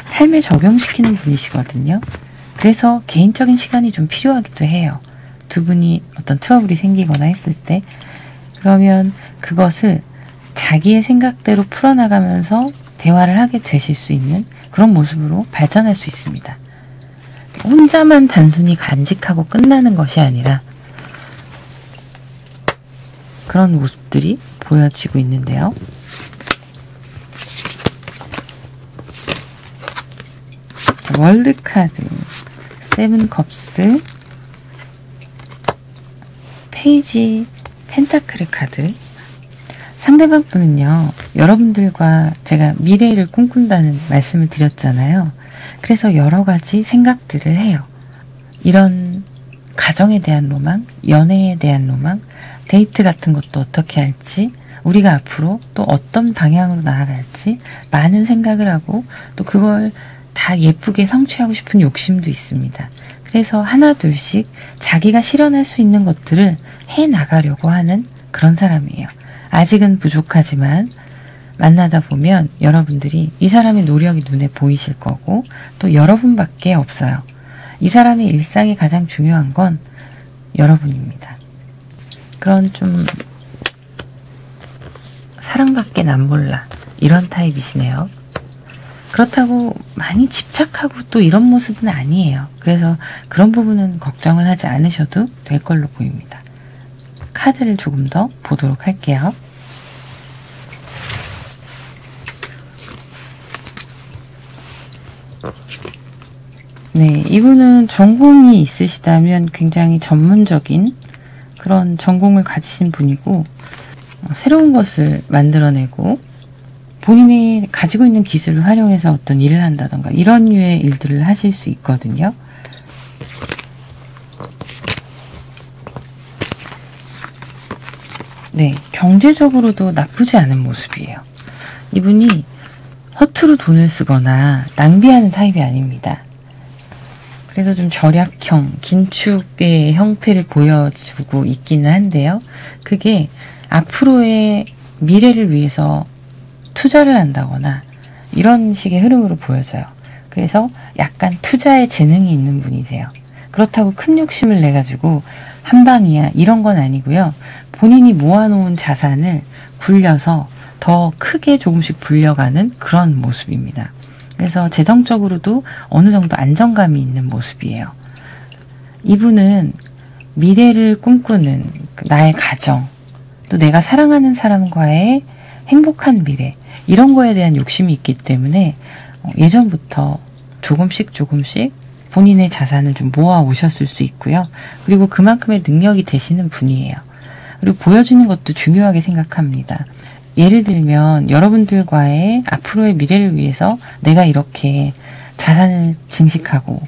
삶에 적용시키는 분이시거든요. 그래서 개인적인 시간이 좀 필요하기도 해요. 두 분이 어떤 트러블이 생기거나 했을 때. 그러면 그것을 자기의 생각대로 풀어나가면서 대화를 하게 되실 수 있는 그런 모습으로 발전할 수 있습니다. 혼자만 단순히 간직하고 끝나는 것이 아니라 그런 모습들이 보여지고 있는데요. 월드카드, 7 컵스, 페이지 펜타클의 카드. 상대방 분은요, 여러분들과 제가 미래를 꿈꾼다는 말씀을 드렸잖아요. 그래서 여러 가지 생각들을 해요. 이런 가정에 대한 로망, 연애에 대한 로망, 데이트 같은 것도 어떻게 할지, 우리가 앞으로 또 어떤 방향으로 나아갈지 많은 생각을 하고, 또 그걸 다 예쁘게 성취하고 싶은 욕심도 있습니다. 그래서 하나 둘씩 자기가 실현할 수 있는 것들을 해 나가려고 하는 그런 사람이에요. 아직은 부족하지만 만나다 보면 여러분들이 이 사람의 노력이 눈에 보이실 거고 또 여러분밖에 없어요. 이 사람의 일상이 가장 중요한 건 여러분입니다. 그런 좀 사랑밖에 난 몰라 이런 타입이시네요. 그렇다고 많이 집착하고 또 이런 모습은 아니에요. 그래서 그런 부분은 걱정을 하지 않으셔도 될 걸로 보입니다. 카드를 조금 더 보도록 할게요. 네, 이분은 전공이 있으시다면 굉장히 전문적인 그런 전공을 가지신 분이고 새로운 것을 만들어내고 본인이 가지고 있는 기술을 활용해서 어떤 일을 한다던가 이런 류의 일들을 하실 수 있거든요. 네, 경제적으로도 나쁘지 않은 모습이에요. 이분이 허투루 돈을 쓰거나 낭비하는 타입이 아닙니다. 그래서 좀 절약형, 긴축의 형태를 보여주고 있기는 한데요. 그게 앞으로의 미래를 위해서 투자를 한다거나 이런 식의 흐름으로 보여져요. 그래서 약간 투자에 재능이 있는 분이세요. 그렇다고 큰 욕심을 내가지고 한방이야 이런 건 아니고요. 본인이 모아놓은 자산을 굴려서 더 크게 조금씩 불려가는 그런 모습입니다. 그래서 재정적으로도 어느 정도 안정감이 있는 모습이에요. 이분은 미래를 꿈꾸는 나의 가정, 또 내가 사랑하는 사람과의 행복한 미래, 이런 거에 대한 욕심이 있기 때문에 예전부터 조금씩 본인의 자산을 좀 모아 오셨을 수 있고요. 그리고 그만큼의 능력이 되시는 분이에요. 그리고 보여지는 것도 중요하게 생각합니다. 예를 들면 여러분들과의 앞으로의 미래를 위해서 내가 이렇게 자산을 증식하고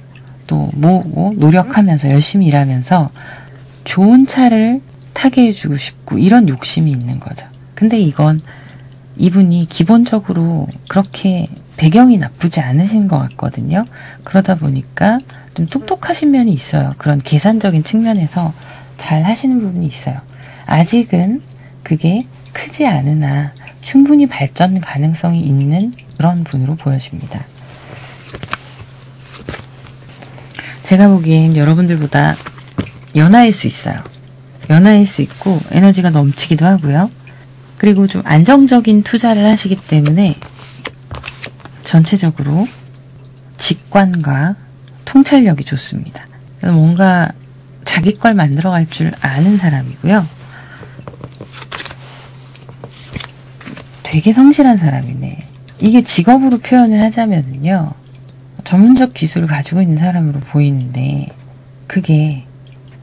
또 모으고 노력하면서 열심히 일하면서 좋은 차를 타게 해주고 싶고 이런 욕심이 있는 거죠. 근데 이건 이분이 기본적으로 그렇게 배경이 나쁘지 않으신 것 같거든요. 그러다 보니까 좀 똑똑하신 면이 있어요. 그런 계산적인 측면에서 잘 하시는 부분이 있어요. 아직은 그게 크지 않으나 충분히 발전 가능성이 있는 그런 분으로 보여집니다. 제가 보기엔 여러분들보다 연하일 수 있어요. 연하일 수 있고 에너지가 넘치기도 하고요. 그리고 좀 안정적인 투자를 하시기 때문에 전체적으로 직관과 통찰력이 좋습니다. 뭔가 자기 걸 만들어갈 줄 아는 사람이고요. 되게 성실한 사람이네. 이게 직업으로 표현을 하자면요. 전문적 기술을 가지고 있는 사람으로 보이는데 그게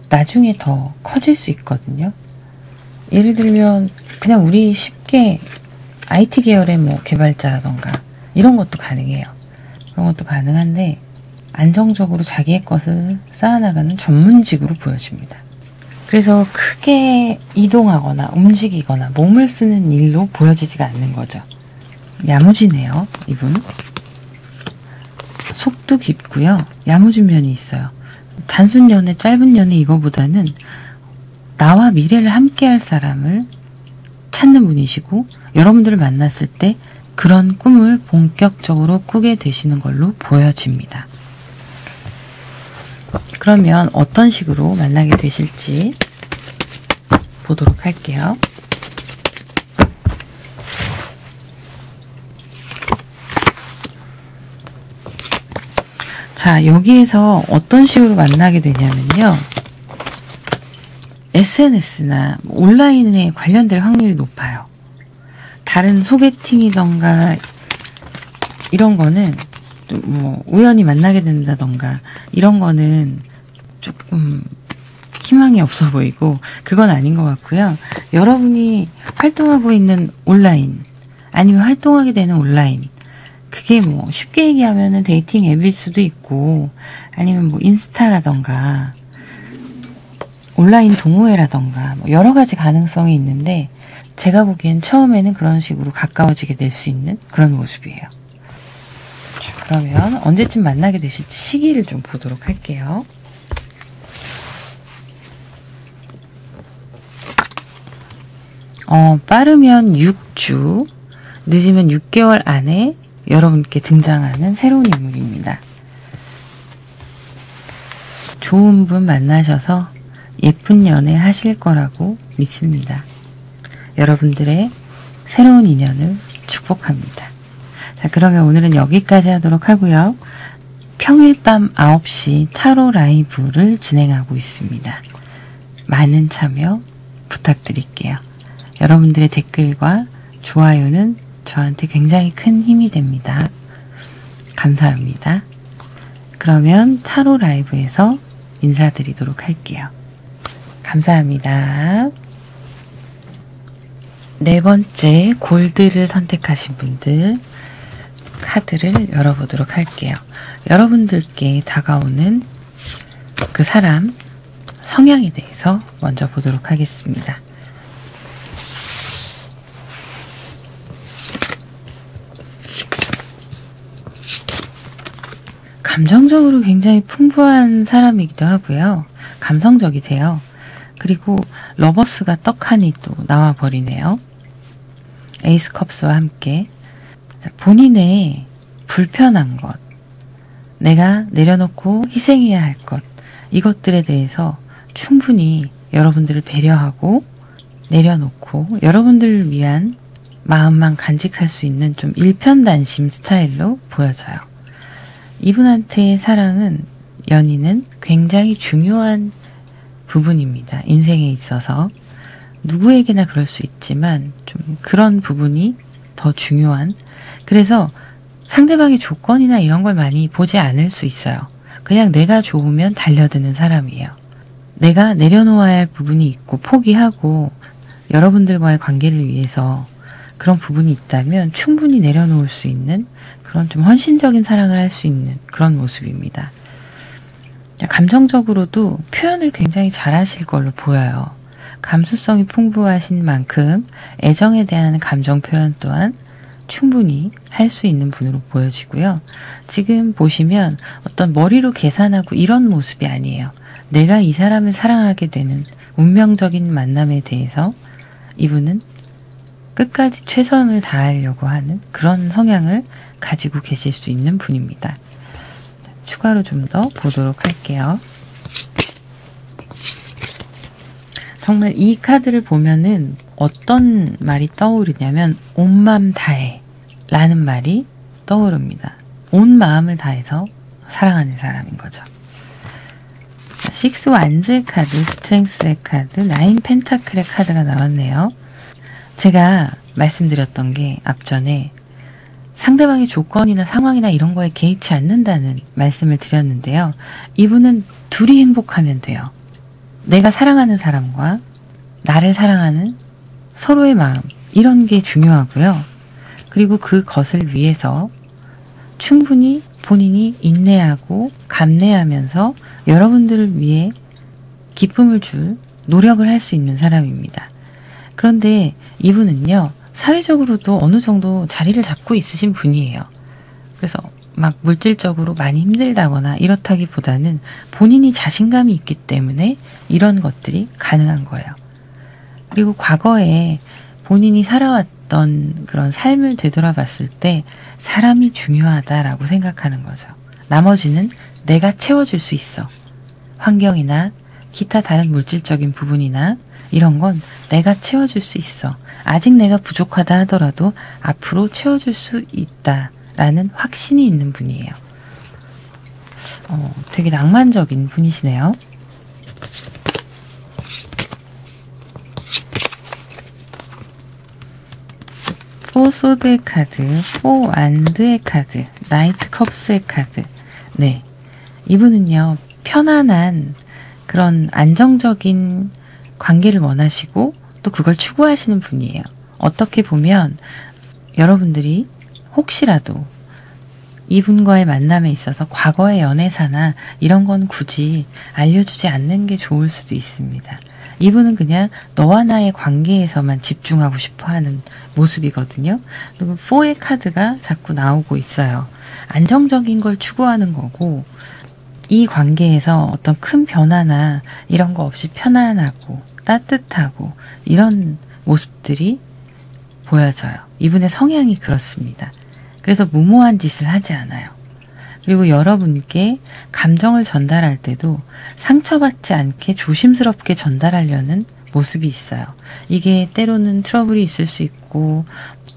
나중에 더 커질 수 있거든요. 예를 들면 그냥 우리 쉽게 IT 계열의 뭐 개발자라던가 이런 것도 가능해요. 그런 것도 가능한데 안정적으로 자기의 것을 쌓아나가는 전문직으로 보여집니다. 그래서 크게 이동하거나 움직이거나 몸을 쓰는 일로 보여지지가 않는 거죠. 야무지네요, 이분. 속도 깊고요. 야무진 면이 있어요. 단순 연애, 짧은 연애 이거보다는 나와 미래를 함께할 사람을 찾는 분이시고 여러분들을 만났을 때 그런 꿈을 본격적으로 꾸게 되시는 걸로 보여집니다. 그러면 어떤 식으로 만나게 되실지 보도록 할게요. 자, 여기에서 어떤 식으로 만나게 되냐면요. SNS나 온라인에 관련될 확률이 높아요. 다른 소개팅이던가 이런 거는 뭐 우연히 만나게 된다던가 이런 거는 조금 희망이 없어 보이고 그건 아닌 것 같고요. 여러분이 활동하고 있는 온라인 아니면 활동하게 되는 온라인 그게 뭐 쉽게 얘기하면은 데이팅 앱일 수도 있고 아니면 뭐 인스타라던가 온라인 동호회라던가 뭐 여러 가지 가능성이 있는데 제가 보기엔 처음에는 그런 식으로 가까워지게 될 수 있는 그런 모습이에요. 자, 그러면 언제쯤 만나게 되실지 시기를 좀 보도록 할게요. 빠르면 6주, 늦으면 6개월 안에 여러분께 등장하는 새로운 인물입니다. 좋은 분 만나셔서 예쁜 연애 하실 거라고 믿습니다. 여러분들의 새로운 인연을 축복합니다. 자, 그러면 오늘은 여기까지 하도록 하고요. 평일 밤 9시 타로 라이브를 진행하고 있습니다. 많은 참여 부탁드릴게요. 여러분들의 댓글과 좋아요는 저한테 굉장히 큰 힘이 됩니다. 감사합니다. 그러면 타로 라이브에서 인사드리도록 할게요. 감사합니다. 네 번째 골드를 선택하신 분들 카드를 열어보도록 할게요. 여러분들께 다가오는 그 사람 성향에 대해서 먼저 보도록 하겠습니다. 감정적으로 굉장히 풍부한 사람이기도 하고요. 감성적이세요. 그리고 러버스가 떡하니 또 나와버리네요. 에이스 컵스와 함께 본인의 불편한 것, 내가 내려놓고 희생해야 할 것, 이것들에 대해서 충분히 여러분들을 배려하고 내려놓고 여러분들을 위한 마음만 간직할 수 있는 좀 일편단심 스타일로 보여져요. 이분한테의 사랑은, 연인은 굉장히 중요한 부분입니다. 인생에 있어서 누구에게나 그럴 수 있지만 좀 그런 부분이 더 중요한, 그래서 상대방의 조건이나 이런 걸 많이 보지 않을 수 있어요. 그냥 내가 좋으면 달려드는 사람이에요. 내가 내려놓아야 할 부분이 있고 포기하고 여러분들과의 관계를 위해서 그런 부분이 있다면 충분히 내려놓을 수 있는 그런 좀 헌신적인 사랑을 할 수 있는 그런 모습입니다. 감정적으로도 표현을 굉장히 잘하실 걸로 보여요. 감수성이 풍부하신 만큼 애정에 대한 감정 표현 또한 충분히 할 수 있는 분으로 보여지고요. 지금 보시면 어떤 머리로 계산하고 이런 모습이 아니에요. 내가 이 사람을 사랑하게 되는 운명적인 만남에 대해서 이분은 끝까지 최선을 다하려고 하는 그런 성향을 가지고 계실 수 있는 분입니다. 추가로 좀 더 보도록 할게요. 정말 이 카드를 보면은 어떤 말이 떠오르냐면 온 맘 다해 라는 말이 떠오릅니다. 온 마음을 다해서 사랑하는 사람인 거죠. 6 완즈의 카드, 스트렝스의 카드, 9 펜타클의 카드가 나왔네요. 제가 말씀드렸던 게 앞전에 상대방의 조건이나 상황이나 이런 거에 개의치 않는다는 말씀을 드렸는데요. 이분은 둘이 행복하면 돼요. 내가 사랑하는 사람과 나를 사랑하는 서로의 마음, 이런 게 중요하고요. 그리고 그것을 위해서 충분히 본인이 인내하고 감내하면서 여러분들을 위해 기쁨을 줄 노력을 할 수 있는 사람입니다. 그런데 이분은요, 사회적으로도 어느 정도 자리를 잡고 있으신 분이에요. 그래서 막 물질적으로 많이 힘들다거나 이렇다기보다는 본인이 자신감이 있기 때문에 이런 것들이 가능한 거예요. 그리고 과거에 본인이 살아왔던 그런 삶을 되돌아봤을 때 사람이 중요하다라고 생각하는 거죠. 나머지는 내가 채워줄 수 있어. 환경이나 기타 다른 물질적인 부분이나 이런 건 내가 채워줄 수 있어. 아직 내가 부족하다 하더라도 앞으로 채워줄 수 있다라는 확신이 있는 분이에요. 되게 낭만적인 분이시네요. 포 소드의 카드, 포 완드의 카드, 나이트 컵스의 카드. 네, 이분은요, 편안한 그런 안정적인 관계를 원하시고 또 그걸 추구하시는 분이에요. 어떻게 보면 여러분들이 혹시라도 이분과의 만남에 있어서 과거의 연애사나 이런 건 굳이 알려주지 않는 게 좋을 수도 있습니다. 이분은 그냥 너와 나의 관계에서만 집중하고 싶어하는 모습이거든요. 그리고 4의 카드가 자꾸 나오고 있어요. 안정적인 걸 추구하는 거고, 이 관계에서 어떤 큰 변화나 이런 거 없이 편안하고 따뜻하고 이런 모습들이 보여져요. 이분의 성향이 그렇습니다. 그래서 무모한 짓을 하지 않아요. 그리고 여러분께 감정을 전달할 때도 상처받지 않게 조심스럽게 전달하려는 모습이 있어요. 이게 때로는 트러블이 있을 수 있고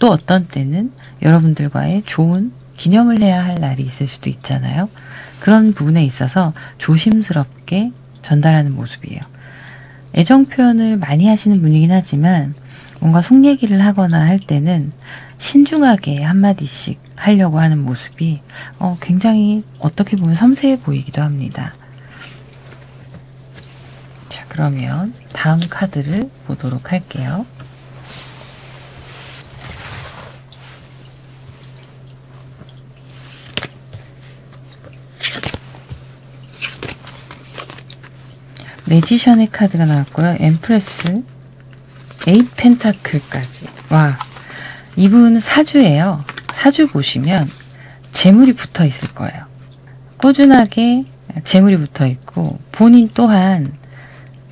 또 어떤 때는 여러분들과의 좋은 기념을 해야 할 날이 있을 수도 있잖아요. 그런 부분에 있어서 조심스럽게 전달하는 모습이에요. 애정 표현을 많이 하시는 분이긴 하지만 뭔가 속 얘기를 하거나 할 때는 신중하게 한마디씩 하려고 하는 모습이 굉장히 어떻게 보면 섬세해 보이기도 합니다. 자, 그러면 다음 카드를 보도록 할게요. 매지션의 카드가 나왔고요. 엠프레스, 8 펜타클까지. 와, 이분 사주예요. 사주 보시면 재물이 붙어 있을 거예요. 꾸준하게 재물이 붙어 있고 본인 또한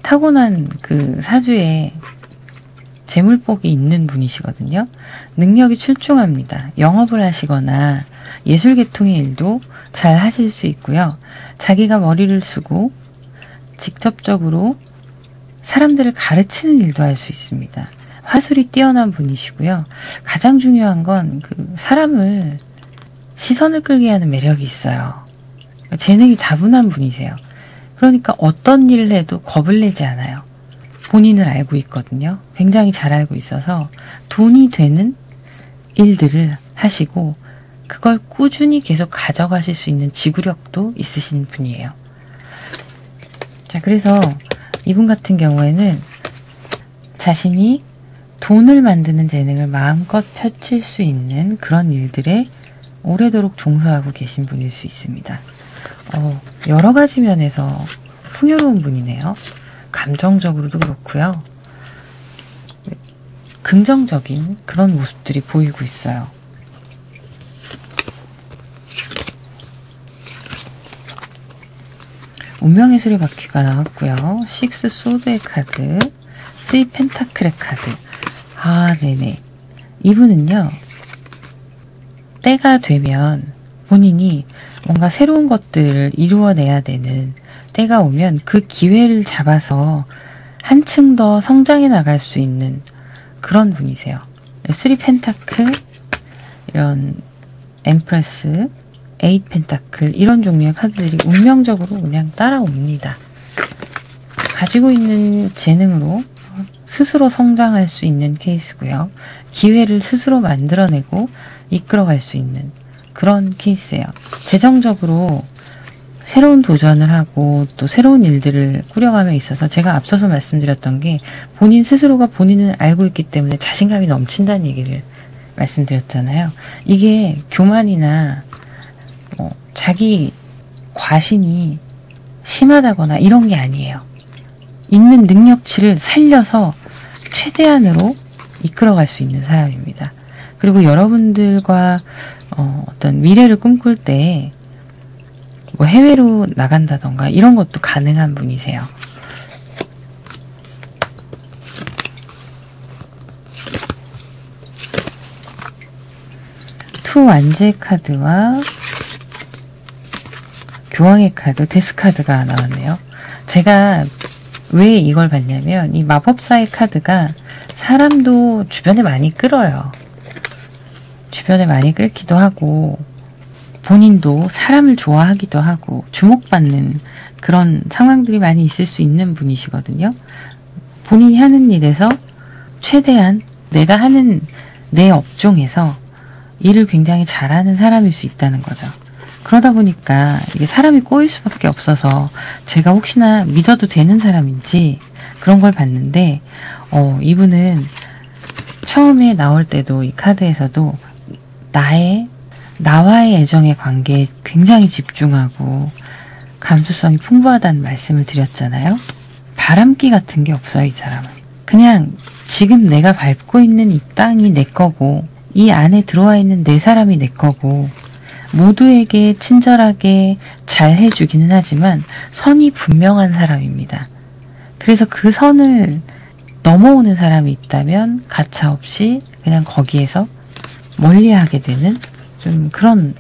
타고난 그 사주에 재물복이 있는 분이시거든요. 능력이 출중합니다. 영업을 하시거나 예술계통의 일도 잘 하실 수 있고요. 자기가 머리를 쓰고 직접적으로 사람들을 가르치는 일도 할 수 있습니다. 화술이 뛰어난 분이시고요. 가장 중요한 건 그 사람을 시선을 끌게 하는 매력이 있어요. 재능이 다분한 분이세요. 그러니까 어떤 일을 해도 겁을 내지 않아요. 본인을 알고 있거든요. 굉장히 잘 알고 있어서 돈이 되는 일들을 하시고 그걸 꾸준히 계속 가져가실 수 있는 지구력도 있으신 분이에요. 자, 그래서 이분 같은 경우에는 자신이 돈을 만드는 재능을 마음껏 펼칠 수 있는 그런 일들에 오래도록 종사하고 계신 분일 수 있습니다. 여러 가지 면에서 풍요로운 분이네요. 감정적으로도 그렇고요. 긍정적인 그런 모습들이 보이고 있어요. 운명의 수레바퀴가 나왔고요. 6 소드의 카드, 3 펜타클의 카드. 아, 네네. 이분은요, 때가 되면 본인이 뭔가 새로운 것들을 이루어내야 되는 때가 오면 그 기회를 잡아서 한층 더 성장해 나갈 수 있는 그런 분이세요. 3 펜타클, 이런 엠프레스, 8 펜타클 이런 종류의 카드들이 운명적으로 그냥 따라옵니다. 가지고 있는 재능으로 스스로 성장할 수 있는 케이스고요. 기회를 스스로 만들어내고 이끌어갈 수 있는 그런 케이스예요. 재정적으로 새로운 도전을 하고 또 새로운 일들을 꾸려감에 있어서 제가 앞서서 말씀드렸던 게 본인 스스로가 본인을 알고 있기 때문에 자신감이 넘친다는 얘기를 말씀드렸잖아요. 이게 교만이나 자기 과신이 심하다거나 이런 게 아니에요. 있는 능력치를 살려서 최대한으로 이끌어갈 수 있는 사람입니다. 그리고 여러분들과 어떤 미래를 꿈꿀 때 뭐 해외로 나간다던가 이런 것도 가능한 분이세요. 투 완제 카드와 교황의 카드, 데스 카드가 나왔네요. 제가 왜 이걸 봤냐면 이 마법사의 카드가 사람도 주변에 많이 끌어요. 주변에 많이 끌기도 하고 본인도 사람을 좋아하기도 하고 주목받는 그런 상황들이 많이 있을 수 있는 분이시거든요. 본인이 하는 일에서 최대한 내가 하는 내 업종에서 일을 굉장히 잘하는 사람일 수 있다는 거죠. 그러다 보니까 이게 사람이 꼬일 수밖에 없어서 제가 혹시나 믿어도 되는 사람인지 그런 걸 봤는데 이분은 처음에 나올 때도 이 카드에서도 나와의 애정의 관계에 굉장히 집중하고 감수성이 풍부하다는 말씀을 드렸잖아요. 바람기 같은 게 없어요, 이 사람은. 그냥 지금 내가 밟고 있는 이 땅이 내 거고 이 안에 들어와 있는 내 사람이 내 거고 모두에게 친절하게 잘 해주기는 하지만 선이 분명한 사람입니다. 그래서 그 선을 넘어오는 사람이 있다면 가차없이 그냥 거기에서 멀리하게 되는 좀 그런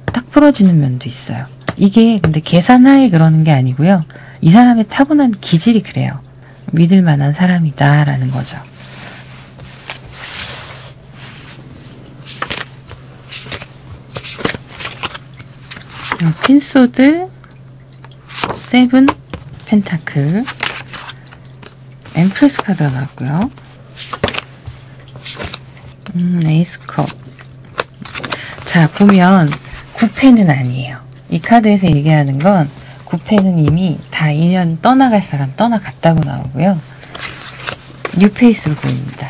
딱 부러지는 면도 있어요. 이게 근데 계산하에 그러는 게 아니고요. 이 사람의 타고난 기질이 그래요. 믿을 만한 사람이다 라는 거죠. 퀸소드, 세븐 펜타클, 엠프레스 카드가 나왔고요. 에이스컵. 자, 보면 9패는 아니에요. 이 카드에서 얘기하는 건 9패는 이미 다 인연 떠나갈 사람 떠나갔다고 나오고요. 뉴페이스로 보입니다.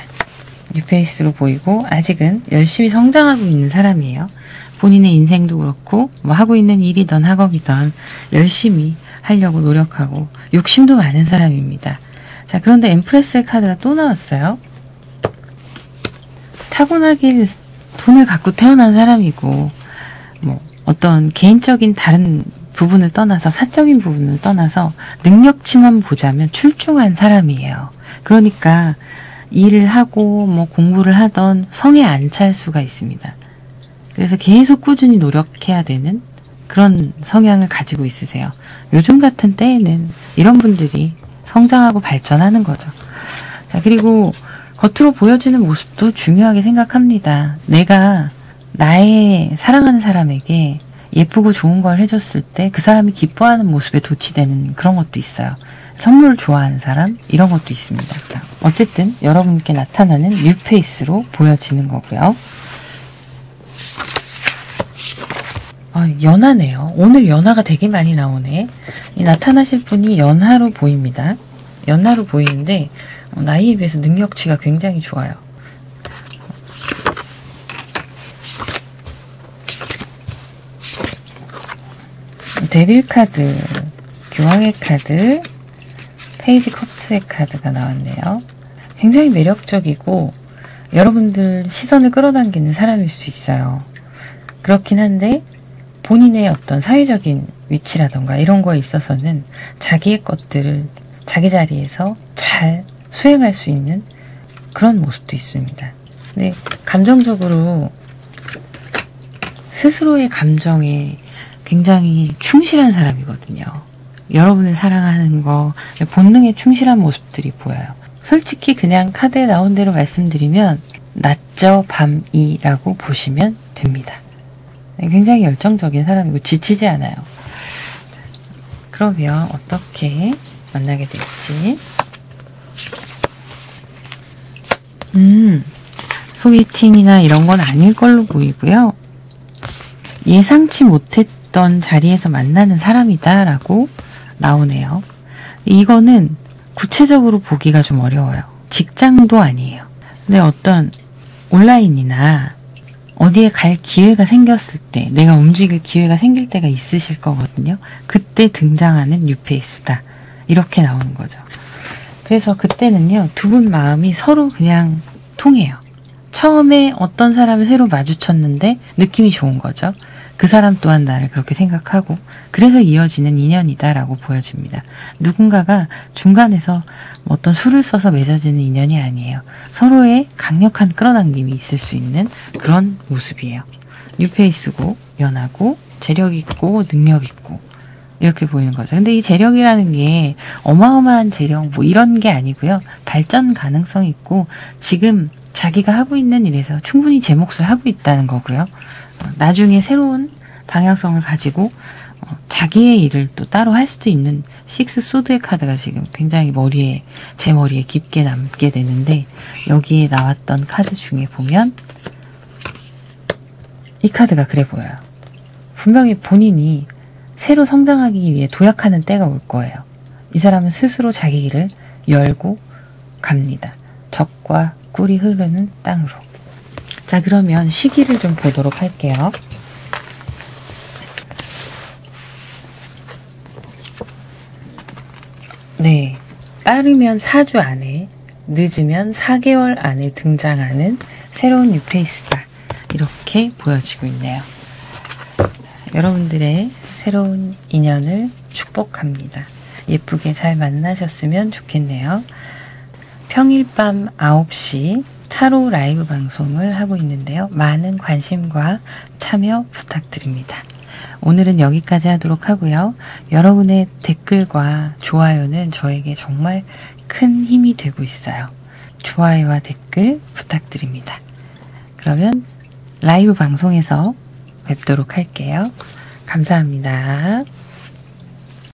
뉴페이스로 보이고 아직은 열심히 성장하고 있는 사람이에요. 본인의 인생도 그렇고 뭐 하고 있는 일이든 학업이든 열심히 하려고 노력하고 욕심도 많은 사람입니다. 자, 그런데 엠프레스의 카드가 또 나왔어요. 타고나길 돈을 갖고 태어난 사람이고 뭐 어떤 개인적인 다른 부분을 떠나서 사적인 부분을 떠나서 능력치만 보자면 출중한 사람이에요. 그러니까 일을 하고 뭐 공부를 하던 성에 안 찰 수가 있습니다. 그래서 계속 꾸준히 노력해야 되는 그런 성향을 가지고 있으세요. 요즘 같은 때에는 이런 분들이 성장하고 발전하는 거죠. 자, 그리고 겉으로 보여지는 모습도 중요하게 생각합니다. 내가 나의 사랑하는 사람에게 예쁘고 좋은 걸 해줬을 때 그 사람이 기뻐하는 모습에 도취되는 그런 것도 있어요. 선물을 좋아하는 사람 이런 것도 있습니다. 어쨌든 여러분께 나타나는 뉴페이스로 보여지는 거고요. 연하네요. 오늘 연하가 되게 많이 나오네. 나타나실 분이 연하로 보입니다. 연하로 보이는데 나이에 비해서 능력치가 굉장히 좋아요. 데빌 카드, 교황의 카드, 페이지 컵스의 카드가 나왔네요. 굉장히 매력적이고 여러분들 시선을 끌어당기는 사람일 수 있어요. 그렇긴 한데 본인의 어떤 사회적인 위치라던가 이런 거에 있어서는 자기의 것들을 자기 자리에서 잘 수행할 수 있는 그런 모습도 있습니다. 근데 감정적으로 스스로의 감정에 굉장히 충실한 사람이거든요. 여러분을 사랑하는 거, 본능에 충실한 모습들이 보여요. 솔직히 그냥 카드에 나온 대로 말씀드리면 낮저 밤이라고 보시면 됩니다. 굉장히 열정적인 사람이고 지치지 않아요. 그러면 어떻게 만나게 될지. 소개팅이나 이런 건 아닐 걸로 보이고요. 예상치 못했던 자리에서 만나는 사람이다 라고 나오네요. 이거는 구체적으로 보기가 좀 어려워요. 직장도 아니에요. 근데 어떤 온라인이나 어디에 갈 기회가 생겼을 때, 내가 움직일 기회가 생길 때가 있으실 거거든요. 그때 등장하는 뉴페이스다. 이렇게 나오는 거죠. 그래서 그때는요, 두 분 마음이 서로 그냥 통해요. 처음에 어떤 사람을 새로 마주쳤는데 느낌이 좋은 거죠. 그 사람 또한 나를 그렇게 생각하고 그래서 이어지는 인연이다라고 보여집니다. 누군가가 중간에서 어떤 수를 써서 맺어지는 인연이 아니에요. 서로의 강력한 끌어당김이 있을 수 있는 그런 모습이에요. 뉴페이스고 연하고 재력 있고 능력 있고 이렇게 보이는 거죠. 근데 이 재력이라는 게 어마어마한 재력 뭐 이런 게 아니고요. 발전 가능성이 있고 지금 자기가 하고 있는 일에서 충분히 제 몫을 하고 있다는 거고요. 나중에 새로운 방향성을 가지고 자기의 일을 또 따로 할 수도 있는 식스 소드의 카드가 지금 굉장히 제 머리에 깊게 남게 되는데 여기에 나왔던 카드 중에 보면 이 카드가 그래 보여요. 분명히 본인이 새로 성장하기 위해 도약하는 때가 올 거예요. 이 사람은 스스로 자기 길을 열고 갑니다. 적과 꿀이 흐르는 땅으로. 자, 그러면 시기를 좀 보도록 할게요. 네, 빠르면 4주 안에, 늦으면 4개월 안에 등장하는 새로운 뉴페이스다. 이렇게 보여지고 있네요. 여러분들의 새로운 인연을 축복합니다. 예쁘게 잘 만나셨으면 좋겠네요. 평일 밤 9시 타로 라이브 방송을 하고 있는데요. 많은 관심과 참여 부탁드립니다. 오늘은 여기까지 하도록 하고요. 여러분의 댓글과 좋아요는 저에게 정말 큰 힘이 되고 있어요. 좋아요와 댓글 부탁드립니다. 그러면 라이브 방송에서 뵙도록 할게요. 감사합니다.